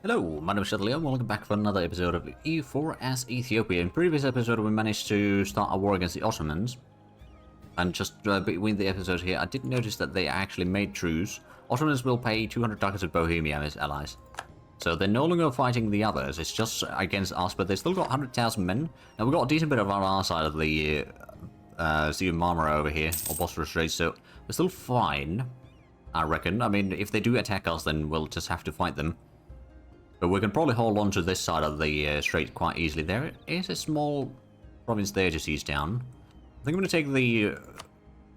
Hello, my name is Zhatelier and welcome back for another episode of EU4 as Ethiopia. In previous episode we managed to start a war against the Ottomans. And just between the episodes here, I did notice that they actually made truce. Ottomans will pay 200 ducats to Bohemia and its allies. So they're no longer fighting the others, it's just against us, but they still got 100,000 men. Now we've got a decent bit of on our side of the Sea of Marmara over here, or Bosphorus Strait, so we're still fine, I reckon. I mean, if they do attack us, then we'll just have to fight them. But we can probably hold on to this side of the strait quite easily. There is a small province there to siege down. I think I'm going to take the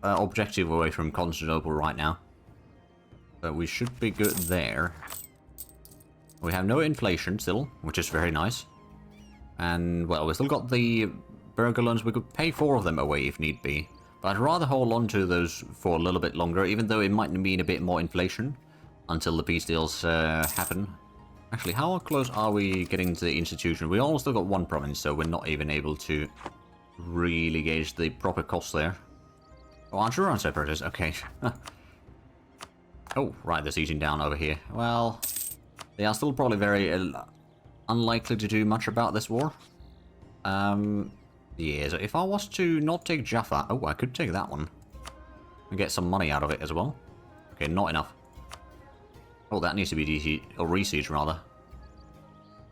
objective away from Constantinople right now. But we should be good there. We have no inflation still, which is very nice. And, well, we still got the burger loans. We could pay 4 of them away if need be. But I'd rather hold on to those for a little bit longer, even though it might mean a bit more inflation until the peace deals happen. Actually, how close are we getting to the institution? We all still got 1 province, so we're not even able to really gauge the proper cost there. Oh, aren't you on separatists? Okay. Oh, right, they're sieging down over here. Well, they are still probably very unlikely to do much about this war. Yeah, so if I was to not take Jaffa... Oh, I could take that one. And get some money out of it as well. Okay, not enough. Oh, that needs to be DC, or re-siege rather.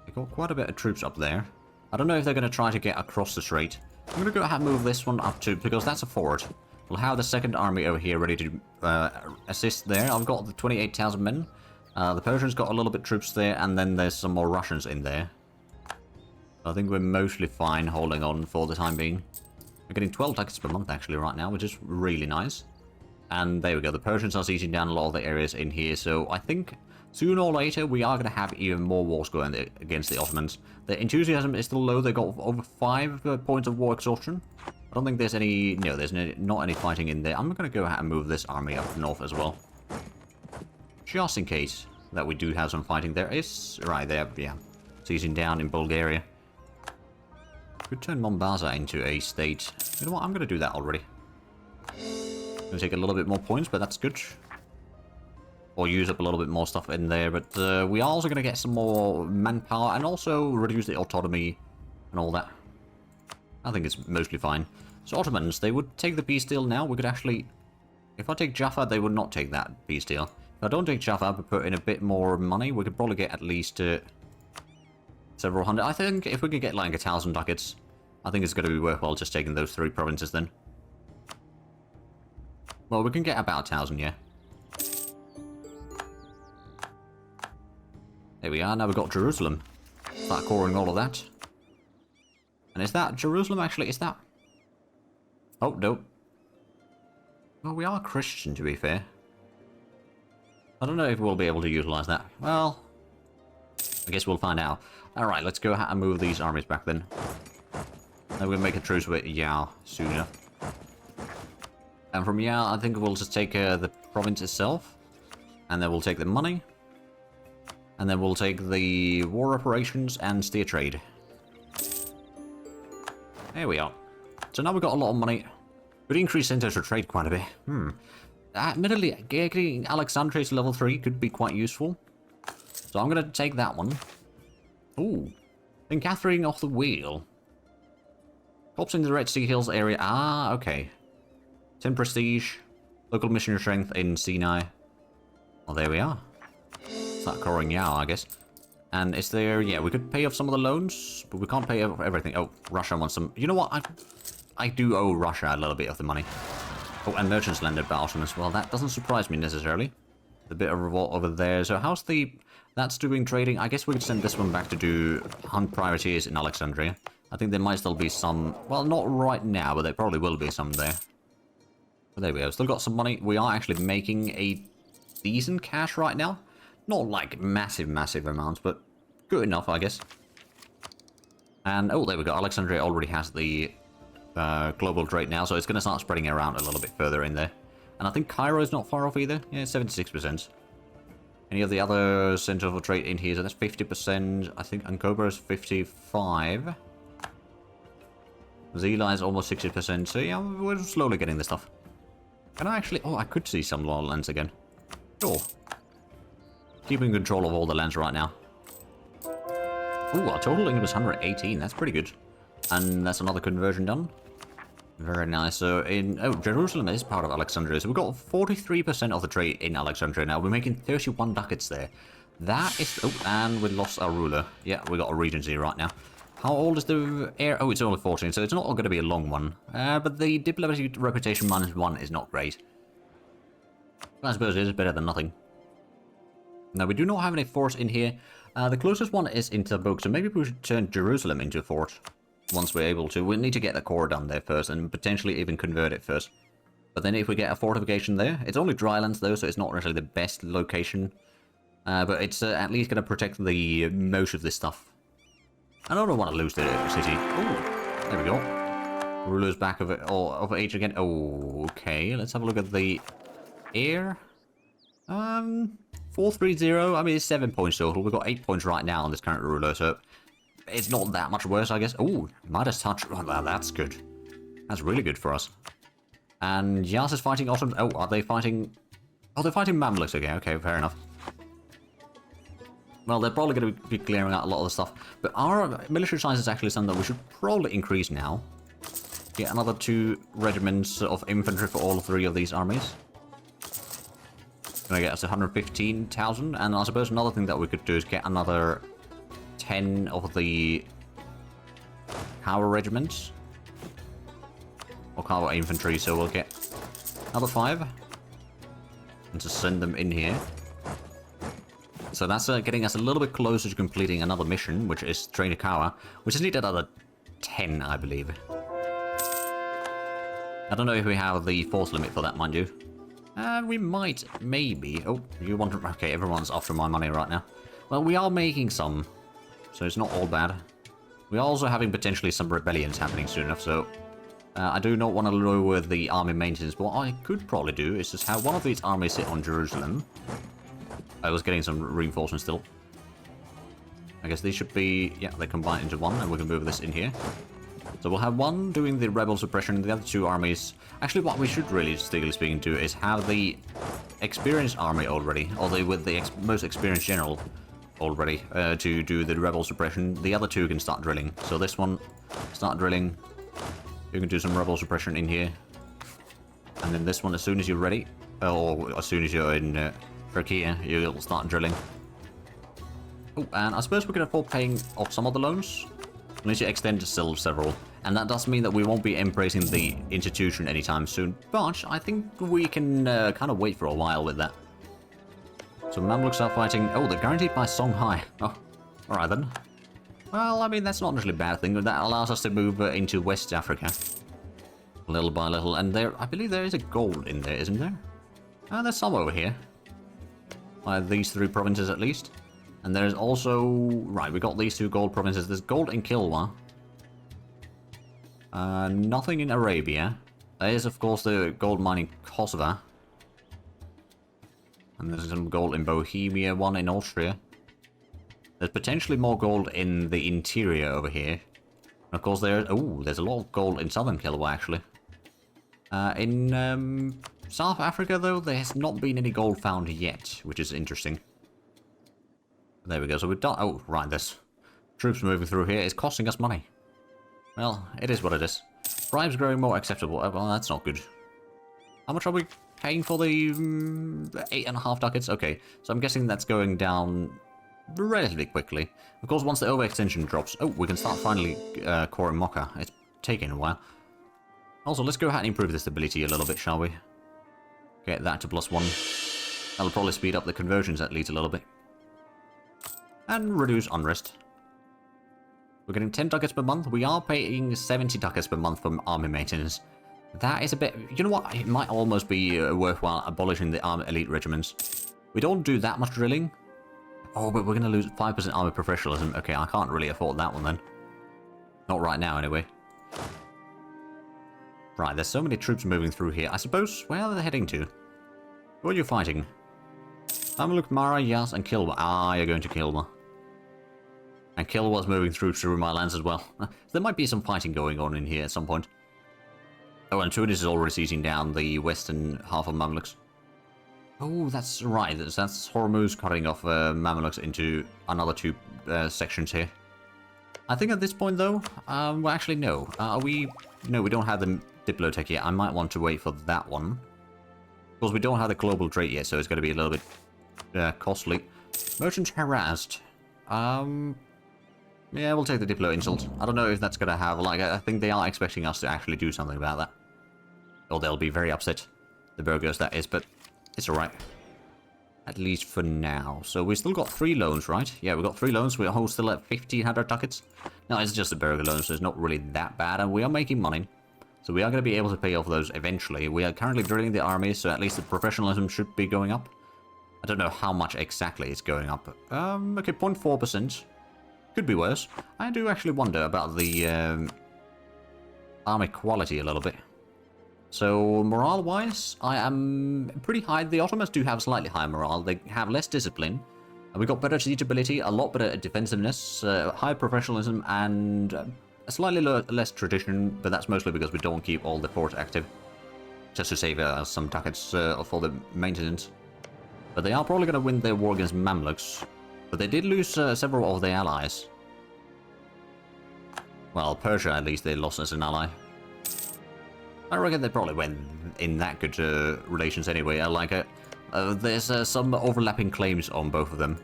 They've got quite a bit of troops up there. I don't know if they're going to try to get across the strait. I'm going to go ahead and move this one up to, because that's a fort. We'll have the second army over here ready to assist there. I've got the 28,000 men. The Persians got a little bit troops there, and then there's some more Russians in there. I think we're mostly fine holding on for the time being. We're getting 12 ducats per month actually right now, which is really nice. And there we go, the Persians are sieging down a lot of the areas in here, so I think sooner or later we are going to have even more wars going against the Ottomans. The enthusiasm is still low, they got over 5 points of war exhaustion. I don't think there's any, no, there's not any fighting in there. I'm going to go ahead and move this army up north as well. Just in case that we do have some fighting. There is, right there, yeah, sieging down in Bulgaria. Could turn Mombasa into a state. You know what, I'm going to do that already. Gonna take a little bit more points, but that's good. Or use up a little bit more stuff in there, but we are also gonna get some more manpower and also reduce the autonomy and all that. I think it's mostly fine. So Ottomans, they would take the peace deal now. We could actually, if I take Jaffa, they would not take that peace deal. If I don't take Jaffa, but put in a bit more money, we could probably get at least several hundred. I think if we could get like 1,000 ducats, I think it's gonna be worthwhile just taking those 3 provinces then. Well, we can get about 1,000, yeah. There we are, now we've got Jerusalem. Start coring all of that. And is that Jerusalem, actually? Is that... Oh, no. Well, we are Christian, to be fair. I don't know if we'll be able to utilize that. Well, I guess we'll find out. Alright, let's go ahead and move these armies back then. Then we'll make a truce with Yao soon enough. And from here, I think we'll just take the province itself. And then we'll take the money. And then we'll take the war operations and steer trade. There we are. So now we've got a lot of money. We'd increase centers for trade quite a bit. Admittedly, getting Alexandria to level 3 could be quite useful. So I'm going to take that one. Ooh. Then Catherine off the wheel. Pops in the Red Sea Hills area. Ah, okay. 10 prestige, local missionary strength in Sinai. Well, there we are. Start coring Yao, I guess. And is there, yeah, we could pay off some of the loans, but we can't pay off everything. Oh, Russia wants some. You know what? I do owe Russia a little bit of the money. Oh, and merchants landed by Ottomans. Well, that doesn't surprise me necessarily. The bit of revolt over there. So how's the, that's doing trading. I guess we could send this one back to do hunt privateers in Alexandria. I think there might still be some, well, not right now, but there probably will be some there. But there we go, still got some money. We are actually making a decent cash right now. Not like massive amounts, but good enough, I guess. And, oh, there we go. Alexandria already has the global trade now, so it's going to start spreading around a little bit further in there. And I think Cairo is not far off either. Yeah, 76%. Any of the other centers of trade in here, so that's 50%. I think Ankoba is 55%. Zila is almost 60%, so yeah, we're slowly getting this stuff. Can I actually... Oh, I could see some law lands again. Sure. Keeping control of all the lands right now. Ooh, our total income is 118. That's pretty good. And that's another conversion done. Very nice. So in... Oh, Jerusalem is part of Alexandria. So we've got 43% of the trade in Alexandria now. We're making 31 ducats there. That is... Oh, and we lost our ruler. Yeah, we got a regency right now. How old is the heir? Oh, it's only 14, so it's not going to be a long one. But the diplomatic reputation -1 is not great. I suppose it is better than nothing. Now, we do not have any forts in here. The closest one is in Tabuk, so maybe we should turn Jerusalem into a fort. Once we're able to. We need to get the core done there first, and potentially even convert it first. But then if we get a fortification there, it's only drylands though, so it's not really the best location. But it's at least going to protect the most of this stuff. I don't want to lose the city. Oh, there we go. Rulers back of age again. Oh, okay. Let's have a look at the heir. 430. I mean, it's 7 points total. We've got 8 points right now on this current ruler, so it's not that much worse, I guess. Oh, Midas touch. Oh, that's good. That's really good for us. And Yas is fighting Ottomans. Oh, are they fighting? Oh, they're fighting Mamluks again. Okay, fair enough. Well, they're probably going to be clearing out a lot of the stuff. But our military size is actually something that we should probably increase now. Get another 2 regiments of infantry for all 3 of these armies. Gonna get us 115,000. And I suppose another thing that we could do is get another 10 of the cavalry regiments. Or cavalry infantry, so we'll get another 5. And to send them in here. So that's getting us a little bit closer to completing another mission, which is train a Kawa. We just need another 10, I believe. I don't know if we have the force limit for that, mind you. We might, maybe. Oh, you want to... Okay, everyone's after my money right now. Well, we are making some, so it's not all bad. We're also having potentially some rebellions happening soon enough, so... I do not want to lower the army maintenance, but what I could probably do is just have one of these armies sit on Jerusalem. I was getting some reinforcements still. I guess these should be... Yeah, they combine into one, and we can move this in here. So we'll have one doing the rebel suppression, and the other 2 armies... Actually, what we should really, strictly speaking, to is have the experienced army already, or with the most experienced general already, to do the rebel suppression. The other 2 can start drilling. So this one, start drilling. You can do some rebel suppression in here. And then this one, as soon as you're ready, or as soon as you're in Turkey, you'll start drilling. Oh, and I suppose we can afford paying off some of the loans. We need to extend to still several. And that does mean that we won't be embracing the institution anytime soon. But I think we can kind of wait for a while with that. So Mamluks are fighting... Oh, they're guaranteed by Songhai. Oh, alright then. Well, I mean, that's not necessarily a bad thing. That allows us to move into West Africa. Little by little. And there, I believe there is a gold in there, isn't there? There's some over here. These 3 provinces at least. And there's also... Right, we got these 2 gold provinces. There's gold in Kilwa. Nothing in Arabia. There is, of course, the gold mine in Kosovo. And there's some gold in Bohemia, one in Austria. There's potentially more gold in the interior over here. And of course, there's a lot of gold in southern Kilwa, actually. In South Africa, though, there has not been any gold found yet, which is interesting. There we go, so we've done... Oh, right, there's troops moving through here. It's costing us money. Well, it is what it is. Bribes growing more acceptable. Well, that's not good. How much are we paying for the 8.5 ducats? Okay, so I'm guessing that's going down relatively quickly. Of course, once the overextension drops... Oh, we can start finally coring Mocha. It's taking a while. Also, let's go ahead and improve the stability a little bit, shall we? Get that to +1. That'll probably speed up the conversions at least a little bit. And reduce unrest. We're getting 10 ducats per month. We are paying 70 ducats per month for army maintenance. That is a bit... You know what? It might almost be worthwhile abolishing the army elite regiments. We don't do that much drilling. Oh, but we're going to lose 5% army professionalism. Okay, I can't really afford that one then. Not right now, anyway. Right, there's so many troops moving through here. I suppose... Where are they heading to? Who are you fighting? Mamluk, Mara, Yas, and Kilwa. Ah, you're going to Kilwa. And Kilwa's moving through my lands as well. There might be some fighting going on in here at some point. Oh, and Tunis is already seizing down the western half of Mamluks. Oh, that's right. That's Hormuz cutting off Mamluks into another 2 sections here. I think at this point, though, well, actually, no. No, we don't have the Diplotech yet. I might want to wait for that one. Of course, we don't have the global trade yet, so it's going to be a little bit costly. Merchants harassed. Yeah, we'll take the Diplo insult. I don't know if that's going to have, like, I think they are expecting us to actually do something about that. Or they'll be very upset. The burghers, that is, but it's alright. At least for now. So we still got 3 loans, right? Yeah, we got 3 loans. We're all still at 1,500 ducats. No, it's just a burgher loan, so it's not really that bad. And we are making money. So we are going to be able to pay off those eventually. We are currently drilling the army, so at least the professionalism should be going up. I don't know how much exactly it's going up. Okay, 0.4%. Could be worse. I do actually wonder about the army quality a little bit. So, morale-wise, I am pretty high. The Ottomans do have slightly higher morale. They have less discipline. We got better siegability, a lot better defensiveness, high professionalism, and a slightly less tradition, but that's mostly because we don't keep all the forts active. Just to save some ducats for the maintenance. But they are probably going to win their war against Mamluks. But they did lose several of their allies. Well, Persia, at least, they lost as an ally. I reckon they probably went in that good relations anyway. There's some overlapping claims on both of them.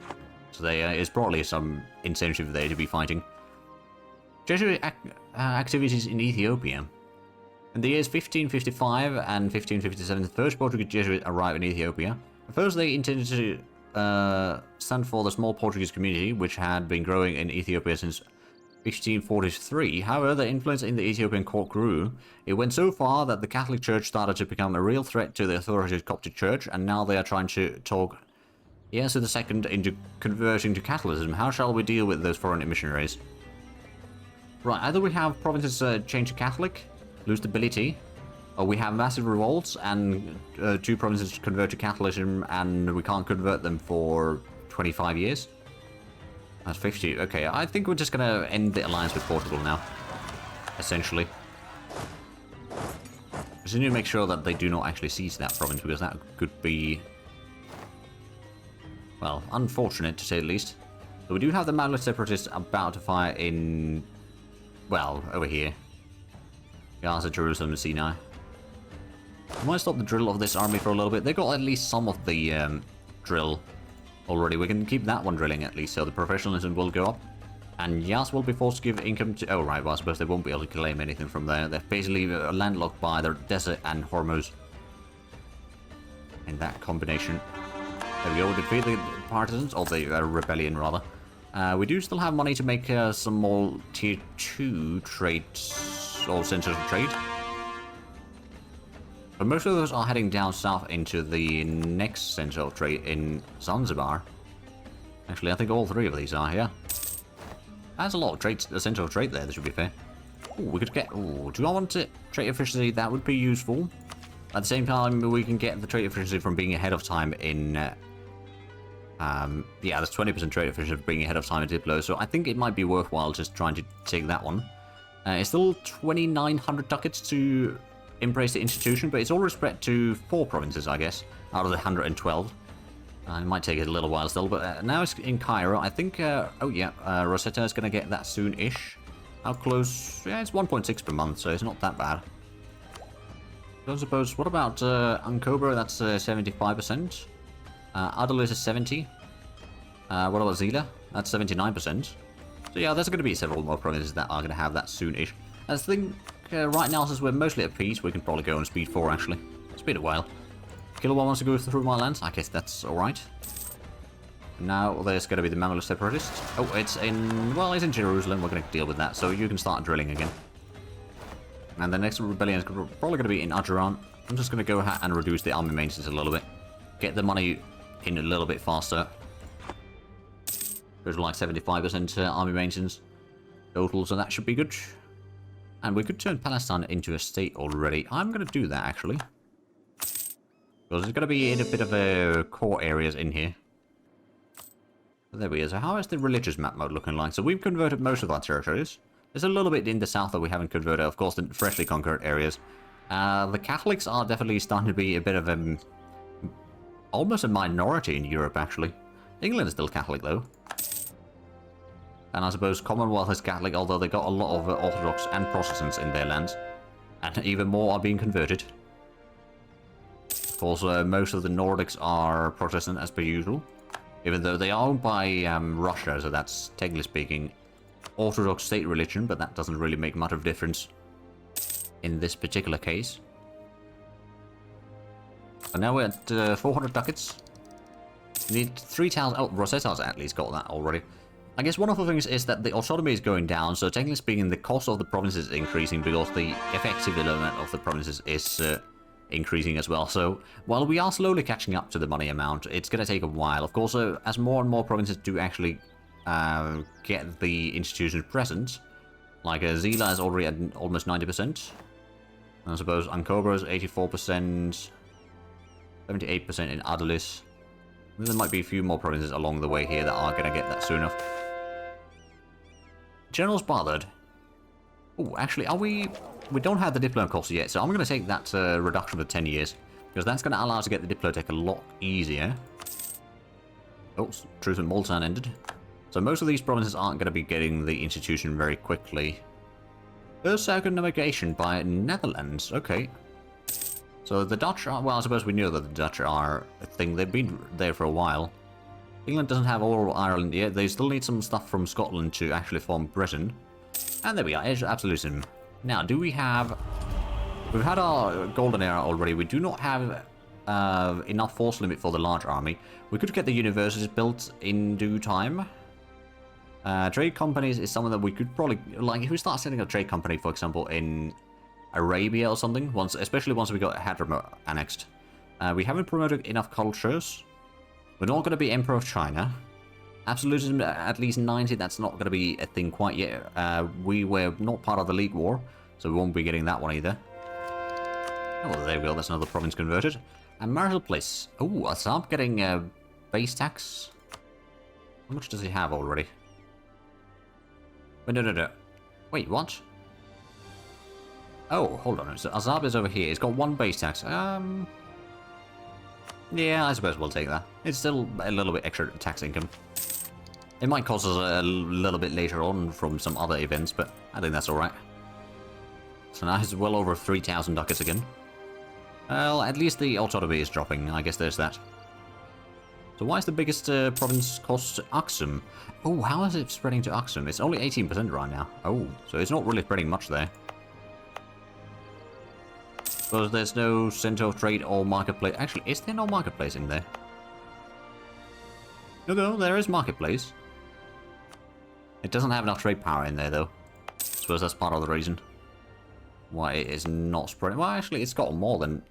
So there is probably some incentive there to be fighting. Jesuit activities in Ethiopia. In the years 1555 and 1557, the first Portuguese Jesuits arrived in Ethiopia. At first, they intended to stand for the small Portuguese community, which had been growing in Ethiopia since 1543. However, the influence in the Ethiopian court grew. It went so far that the Catholic Church started to become a real threat to the authoritative Coptic Church, and now they are trying to talk Ieyasu II into converting to Catholicism. How shall we deal with those foreign missionaries? Right, either we have provinces change to Catholic, lose stability, or we have massive revolts and 2 provinces convert to Catholicism and we can't convert them for 25 years. That's 50. Okay, I think we're just going to end the alliance with Portugal now. Essentially. Just need to make sure that they do not actually seize that province, because that could be, well, unfortunate to say the least. So we do have the Mamluk separatists about to fire in, well, over here. Gaza, Jerusalem, and Sinai. I might stop the drill of this army for a little bit. They got at least some of the drill already. We can keep that one drilling at least, so the professionalism will go up. And Yas will be forced to give income to... Oh, right, well, I suppose they won't be able to claim anything from there. They're basically landlocked by the desert and Hormuz. In that combination. There we go, defeat the partisans, or the rebellion, rather. We do still have money to make some more tier 2 trades, or centers of trade. But most of those are heading down south into the next center of trade in Zanzibar. Actually, I think all 3 of these are here. That's a lot of trade, center of trade there, this should be fair. Ooh, we could get... Ooh, do I want it? Trade efficiency, that would be useful. At the same time, we can get the trade efficiency from being ahead of time in... yeah, there's 20% trade efficiency from being ahead of time in Diplo, so I think it might be worthwhile just trying to take that one. It's still 2,900 ducats to embrace the institution, but it's already spread to 4 provinces, I guess, out of the 112. It might take it a little while still, but now it's in Cairo. I think, oh yeah, Rosetta is going to get that soon-ish. How close? Yeah, it's 1.6 per month, so it's not that bad. I suppose, what about Ankobra? That's 75%. Adalis is 70. What about Zila? That's 79%. So yeah, there's going to be several more provinces that are going to have that soon-ish. I think right now, since we're mostly at peace, we can probably go on speed 4, actually. It's been a while. Kilowatt wants to go through my lands. I guess that's alright. Now there's going to be the Mamluk separatists. Oh, it's in... Well, it's in Jerusalem. We're going to deal with that. So you can start drilling again. And the next rebellion is probably going to be in Ajuran. I'm just going to go ahead and reduce the army maintenance a little bit. Get the money in a little bit faster. Goes to like 75% army maintenance total, so that should be good. And we could turn Palestine into a state already. I'm going to do that, actually. Because there's going to be in a bit of core areas in here. So there we go. So how is the religious map mode looking like? So we've converted most of our territories. There's a little bit in the south that we haven't converted. Of course, the freshly conquered areas. The Catholics are definitely starting to be a bit of a... almost a minority in Europe, actually. England is still Catholic, though. And I suppose Commonwealth is Catholic, although they got a lot of Orthodox and Protestants in their lands. And even more are being converted. Of course, most of the Nordics are Protestant as per usual. Even though they are owned by Russia, so that's, technically speaking, Orthodox state religion, but that doesn't really make much of a difference in this particular case. And now we're at 400 ducats. We need 3,000... Oh, Rosetta's at least got that already. I guess one of the things is that the autonomy is going down, so technically speaking, the cost of the provinces is increasing because the effective development of the provinces is increasing as well. So while we are slowly catching up to the money amount, it's going to take a while. Of course, as more and more provinces do actually get the institutions present, like Zila is already at almost 90%. I suppose Ankobra is 84%, 78% in Adulis. There might be a few more provinces along the way here that are going to get that soon enough. General's bothered. Oh, actually, are we... We don't have the Diplo cost yet, so I'm going to take that reduction for 10 years. Because that's going to allow us to get the Diplotech a lot easier. Oh, Truce with Multan ended. So most of these provinces aren't going to be getting the institution very quickly. First circumnavigation by Netherlands. Okay. So the Dutch are... Well, I suppose we knew that the Dutch are a thing. They've been there for a while. England doesn't have all of Ireland yet. They still need some stuff from Scotland to actually form Britain. And there we are. Edge Absolutism. Now, do we have... We've had our golden era already. We do not have enough force limit for the large army. We could get the universities built in due time. Trade companies is something that we could probably... Like, if we start setting up a trade company, for example, in Arabia or something, especially once we got Hadramawt annexed. We haven't promoted enough cultures. We're not going to be Emperor of China. Absolutism at least 90, that's not going to be a thing quite yet. We were not part of the League War, so we won't be getting that one either. Oh, well, there we go, that's another province converted. And Marital Place. Oh, Assam getting base tax. How much does he have already? Wait, no. Wait, what? Oh, hold on. So Azab is over here. It's got one base tax. Yeah, I suppose we'll take that. It's still a little bit extra tax income. It might cost us a little bit later on from some other events, but I think that's alright. So now it's well over 3,000 ducats again. Well, at least the autonomy is dropping. I guess there's that. So why is the biggest province cost Aksum? Oh, how is it spreading to Aksum? It's only 18% right now. Oh, so it's not really spreading much there. Because there's no center of trade or marketplace. Actually, is there no marketplace in there? No, there is marketplace. It doesn't have enough trade power in there, though. I suppose that's part of the reason why it is not spreading. Well, actually, it's got more than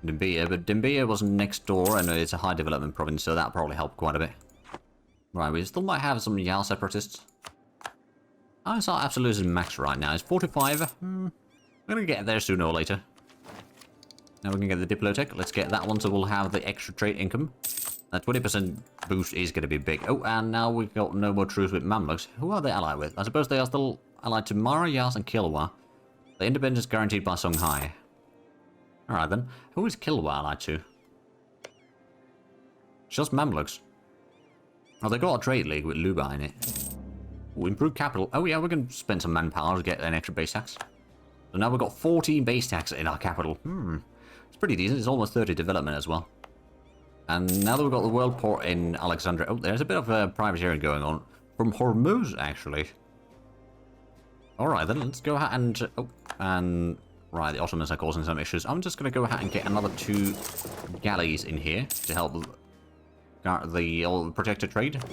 Dimbia, but Dimbia was next door, and it's a high development province, so that probably helped quite a bit. Right, we still might have some Yao separatists. How's our absolutism max right now? It's 45. We're gonna get there sooner or later. Now we can get the Diplotech. Let's get that one so we'll have the extra trade income. That 20% boost is going to be big. Oh, and now we've got no more truce with Mamluks. Who are they allied with? I suppose they are still allied to Mara, Yas, and Kilwa. The independence guaranteed by Songhai. Alright then. Who is Kilwa allied to? Just Mamluks. Oh, they got a trade league with Luba in it. Ooh, improved capital. Oh yeah, we can spend some manpower to get an extra base tax. So now we've got 14 base tax in our capital. It's pretty decent. It's almost 30 development as well. And now that we've got the world port in Alexandria... Oh, there's a bit of privateering going on. From Hormuz, actually. Alright then, let's go ahead and... Oh, and... Right, the Ottomans are causing some issues. I'm just going to go ahead and get another 2 galleys in here to help the protector trade.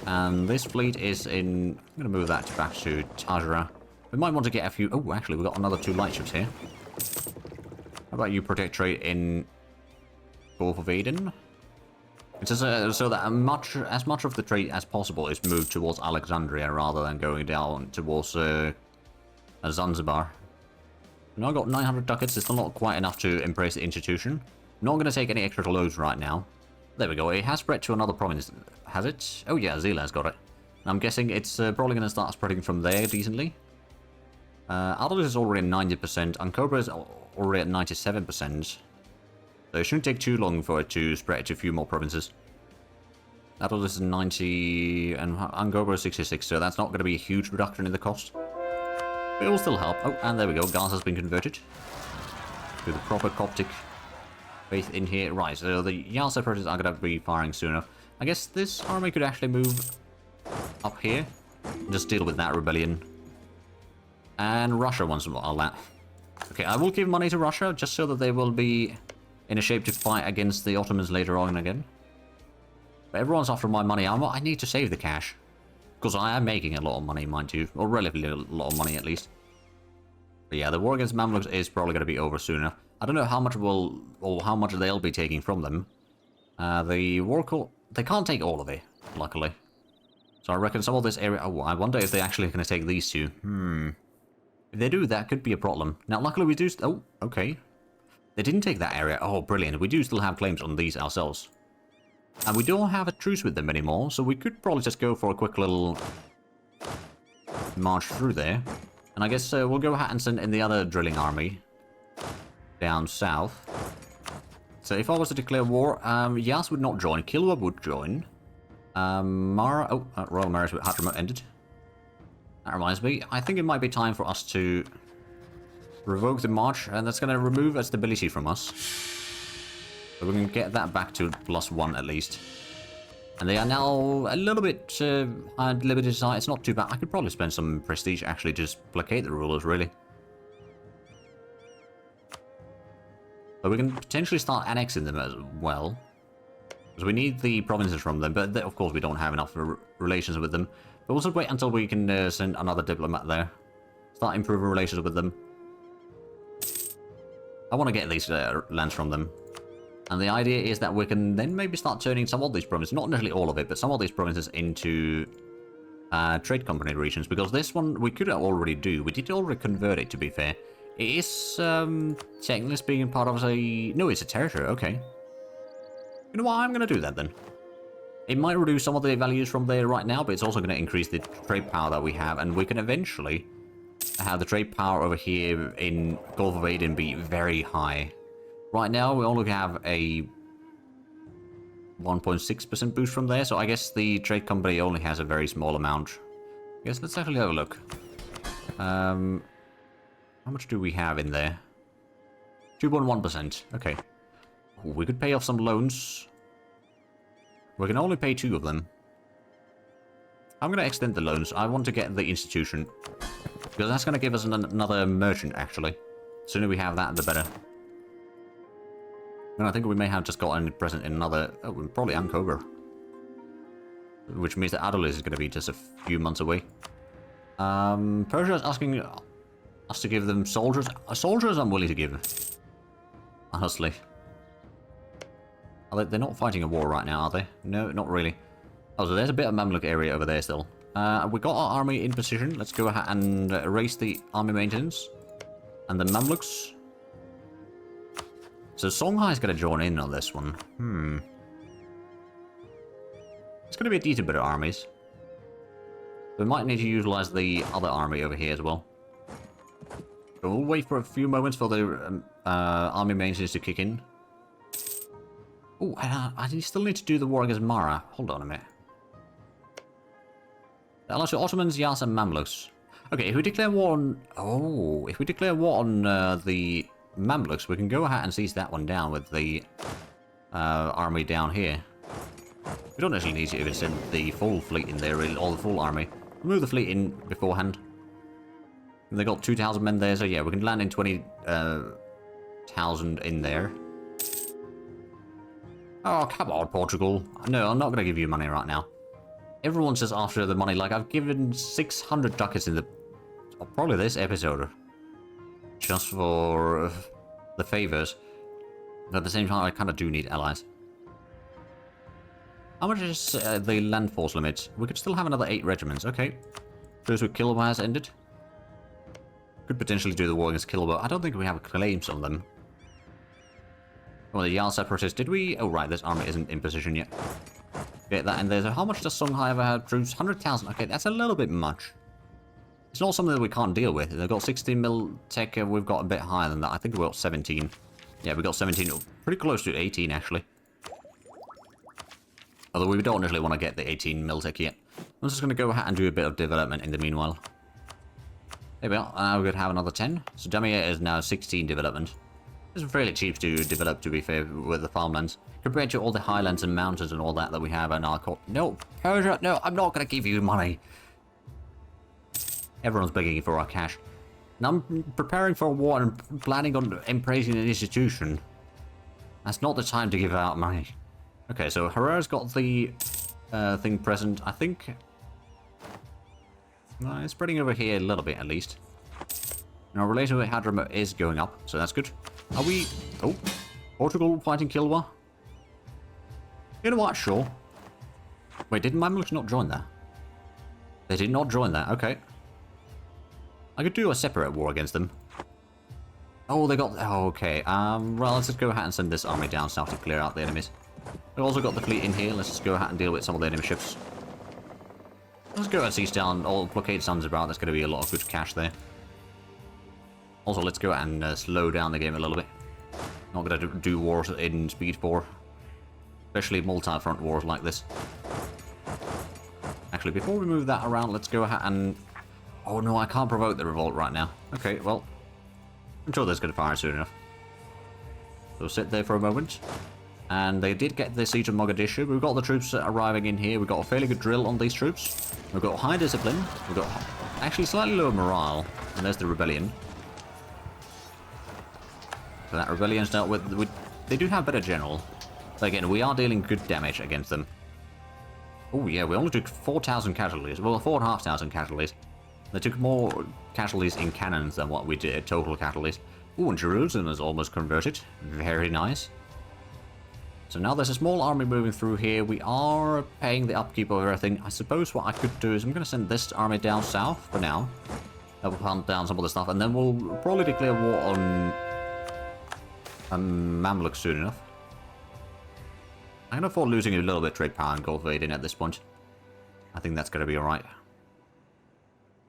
And this fleet is in... I'm going to move that back to Tajra. We might want to get a few... Oh, actually, we've got another 2 lightships here. How about you protect trade in Gulf of Aden? It's just, so that as much of the trade as possible is moved towards Alexandria rather than going down towards Zanzibar. Now I've got 900 ducats. It's still not quite enough to embrace the institution. Not going to take any extra loads right now. There we go. It has spread to another province. Has it? Oh yeah, Zila's got it. I'm guessing it's probably going to start spreading from there decently. Aldous is already at 90%. Ankobra is already at 97%. So it shouldn't take too long for it to spread to a few more provinces. That'll is 90, and Angoba is 66, so that's not going to be a huge reduction in the cost. But it will still help. Oh, and there we go. Gaza's been converted to the proper Coptic faith in here. Right, so the Yal separatists are going to be firing soon enough. I guess this army could actually move up here and just deal with that rebellion. And Russia wants all that. Okay, I will give money to Russia just so that they will be in a shape to fight against the Ottomans later on again. But everyone's after my money. I need to save the cash. Because I am making a lot of money, mind you. Or relatively a lot of money, at least. But yeah, the war against Mamluks is probably going to be over soon enough. I don't know how much or how much they'll be taking from them. The war court, they can't take all of it, luckily. So I reckon some of this area... Oh, I wonder if they're actually going to take these two. If they do, that could be a problem. Now, luckily we do... Oh, okay. They didn't take that area. Oh, brilliant. We do still have claims on these ourselves. And we don't have a truce with them anymore, so we could probably just go for a quick little march through there. And I guess we'll go ahead and send in the other drilling army down south. So if I was to declare war, Yas would not join. Kilwa would join. Mara... Oh, Royal Marriage with Hadramut ended. That reminds me, I think it might be time for us to revoke the march, and that's going to remove a stability from us. So we can get that back to +1 at least. And they are now a little bit limited size. It's not too bad. I could probably spend some prestige actually to just placate the rulers, really. But we can potentially start annexing them as well. Because we need the provinces from them, but of course we don't have enough relations with them. But we'll just wait until we can send another diplomat there. Start improving relations with them. I want to get these lands from them. And the idea is that we can then maybe start turning some of these provinces, not necessarily all of it, but some of these provinces into trade company regions. Because this one we could already do. We did already convert it, to be fair. It is technically speaking part of a... No, it's a territory, okay. You know what, I'm going to do that then. It might reduce some of the values from there right now, but it's also going to increase the trade power that we have. And we can eventually have the trade power over here in Gulf of Aden be very high. Right now, we only have a 1.6% boost from there, so I guess the trade company only has a very small amount. I guess let's actually have a look. How much do we have in there? 2.1%. Okay. Ooh, we could pay off some loans. We can only pay 2 of them. I'm going to extend the loans. I want to get the institution. Because that's going to give us another merchant, actually. The sooner we have that, the better. And I think we may have just gotten present in another... Oh, probably Ankober. Which means that Adol is going to be just a few months away. Persia is asking us to give them soldiers. Soldiers I'm willing to give. Honestly. They're not fighting a war right now, are they? No, not really. Oh, so there's a bit of Mamluk area over there still. We got our army in position. Let's go ahead and erase the army maintenance. And the Mamluks. So Songhai is going to join in on this one. It's going to be a decent bit of armies. We might need to utilize the other army over here as well. But we'll wait for a few moments for the army maintenance to kick in. Oh, I still need to do the war against Mara. Hold on a minute. The allies to Ottomans, Yas, and Mamluks. Okay, if we declare war on... Oh, if we declare war on the Mamluks, we can go ahead and seize that one down with the army down here. We don't actually need to even send the full fleet in there, really, or the full army. We'll move the fleet in beforehand. They got 2,000 men there, so yeah, we can land in 20,000 in there. Oh, come on, Portugal. No, I'm not going to give you money right now. Everyone's just after the money. Like, I've given 600 ducats in the... probably this episode. Just for the favors. But at the same time, I kind of do need allies. How much is the land force limit? We could still have another 8 regiments. Okay. Those with Kilwa has ended. Could potentially do the war against Kilwa. I don't think we have claims on them. Well, the Jarl Separatists, did we? Oh, right, this army isn't in position yet. Get that in there. So how much does Songhai ever have troops? 100,000. Okay, that's a little bit much. It's not something that we can't deal with. They've got 16 mil tech. We've got a bit higher than that. I think we've got 17. Yeah, we got 17. Pretty close to 18, actually. Although we don't really want to get the 18 miltech yet. I'm just going to go ahead and do a bit of development in the meanwhile. There we are. We're going to have another 10. So Zhatelier is now 16 development. It's fairly cheap to develop, to be fair, with the farmlands. Compared to all the highlands and mountains and all that we have in our court. No, Persia, no, I'm not going to give you money. Everyone's begging for our cash. And I'm preparing for a war and planning on embracing an institution. That's not the time to give out money. Okay, so Herrera's got the thing present, I think. It's spreading over here a little bit, at least. Now, related with Hadram is going up, so that's good. Are we... Oh, Portugal fighting Kilwa? You know what, sure. Wait, did Mamluks not join that? They did not join that, okay. I could do a separate war against them. Oh, they got... Oh, okay. Well, let's just go ahead and send this army down south to clear out the enemies. We've also got the fleet in here. Let's just go ahead and deal with some of the enemy ships. Let's go and siege down or blockade Zanzibar. There's going to be a lot of good cash there. Also, let's go and slow down the game a little bit. Not going to do wars in Speed 4. Especially multi-front wars like this. Actually, before we move that around, let's go ahead and... Oh no, I can't provoke the revolt right now. Okay, well... I'm sure there's going to fire soon enough. So sit there for a moment. And they did get the siege of Mogadishu. We've got the troops arriving in here. We've got a fairly good drill on these troops. We've got high discipline. We've got actually slightly lower morale. And there's the rebellion. So that rebellion's dealt with. They do have better general. But again, we are dealing good damage against them. Oh yeah, we only took 4,000 casualties. Well, 4,500 casualties. They took more casualties in cannons than what we did, total casualties. Oh, and Jerusalem is almost converted. Very nice. So now there's a small army moving through here. We are paying the upkeep of everything. I suppose what I could do is I'm going to send this army down south for now. That will hunt down some of the stuff. And then we'll probably declare war on Mamluk soon enough. I can afford losing a little bit of trade power and Gulf Aden at this point. I think that's going to be alright.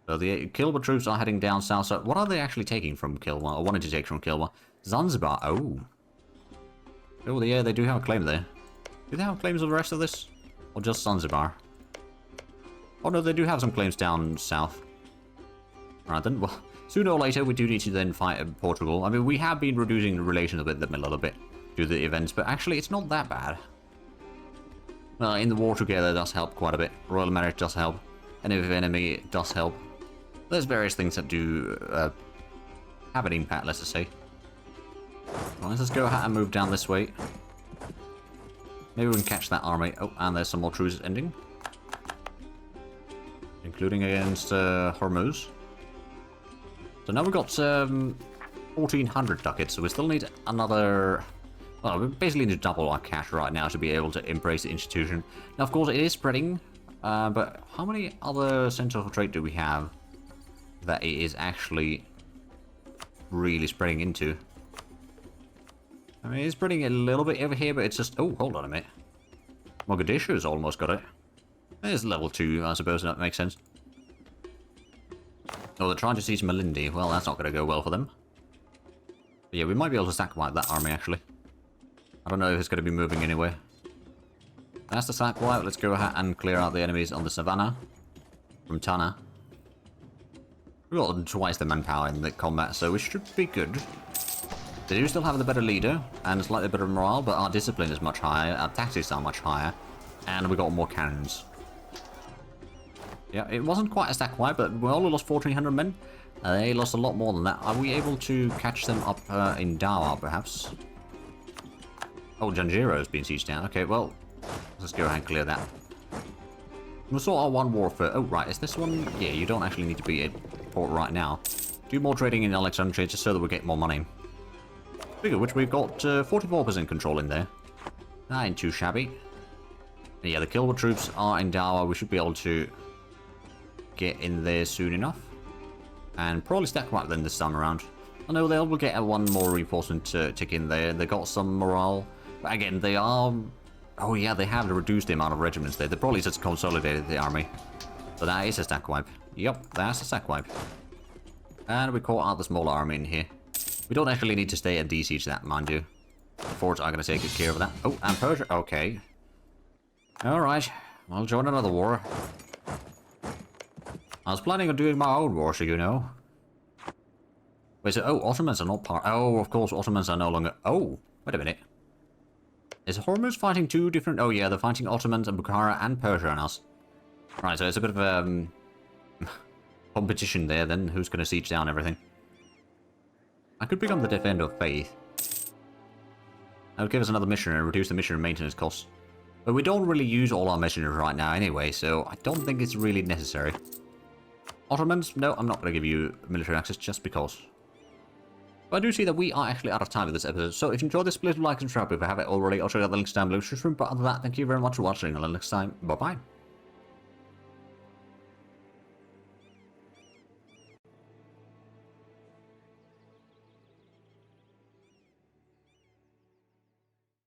So the Kilwa troops are heading down south. So what are they actually taking from Kilwa? Or wanting to take from Kilwa? Zanzibar. Oh. Oh, yeah, they do have a claim there. Do they have claims on the rest of this? Or just Zanzibar? Oh no, they do have some claims down south. Alright then, well, sooner or later we do need to then fight Portugal. I mean, we have been reducing the relations with them a little bit due to the events, but actually it's not that bad. Well, in the war together does help quite a bit. Royal marriage does help. Enemy of enemy does help. There's various things that do have an impact, let's just say. Well, let's just go ahead and move down this way. Maybe we can catch that army. Oh, and there's some more truces ending. Including against Hormuz. So now we've got 1,400 ducats, so we still need another... Well, we basically need to double our cash right now to be able to embrace the institution. Now, of course, it is spreading, but how many other centers of trade do we have that it is actually really spreading into? I mean, it's spreading a little bit over here, but it's just... Oh, hold on a minute. Mogadishu's almost got it. There's level 2, I suppose, that makes sense. Oh, they're trying to siege Malindi. Well, that's not going to go well for them. But yeah, we might be able to sack wipe that army, actually. I don't know if it's going to be moving anywhere. That's the sack wipe. Let's go ahead and clear out the enemies on the savannah. From Tana. We've got twice the manpower in the combat, so we should be good. They do still have the better leader, and slightly better morale, but our discipline is much higher, our tactics are much higher, and we got more cannons. Yeah, it wasn't quite a stack wipe, but we only lost 1,400 men. They lost a lot more than that. Are we able to catch them up in Dawa, perhaps? Oh, Janjiro's been sieged down. Okay, well, let's go ahead and clear that. We'll sort our one war for... Oh, right, is this one? Yeah, you don't actually need to be at port right now. Do more trading in Alexandria just so that we get more money. Speaking of which, we've got 44% control in there. That ain't too shabby. And yeah, the Kilwa troops are in Dawa. We should be able to get in there soon enough. And probably stack right then this time around. I know they'll get one more reinforcement tick in there. They got some morale. But again, they are... Oh yeah, they have reduced the amount of regiments there. They probably just consolidated the army. So that is a stack wipe. Yep, that's a stack wipe. And we caught out the smaller army in here. We don't actually need to stay and de-siege that, mind you. The forts are going to take good care of that. Oh, and Persia. Okay. Alright, I'll join another war. I was planning on doing my own war, so you know. Wait, so, oh, Ottomans are not part... Oh, of course, Ottomans are no longer... Oh, wait a minute. Is Hormuz fighting two different... Oh, yeah, they're fighting Ottomans and Bukhara and Persia and us. Right, so it's a bit of, competition there, then. Who's going to siege down everything? I could become the Defender of Faith. That would give us another mission and reduce the mission and maintenance costs. But we don't really use all our missionaries right now anyway, so I don't think it's really necessary. Ottomans? No, I'm not going to give you military access just because. But I do see that we are actually out of time with this episode, so if you enjoyed this, please like and subscribe if you haven't already. I'll show you the links down below. But other than that, thank you very much for watching. Until next time, bye-bye.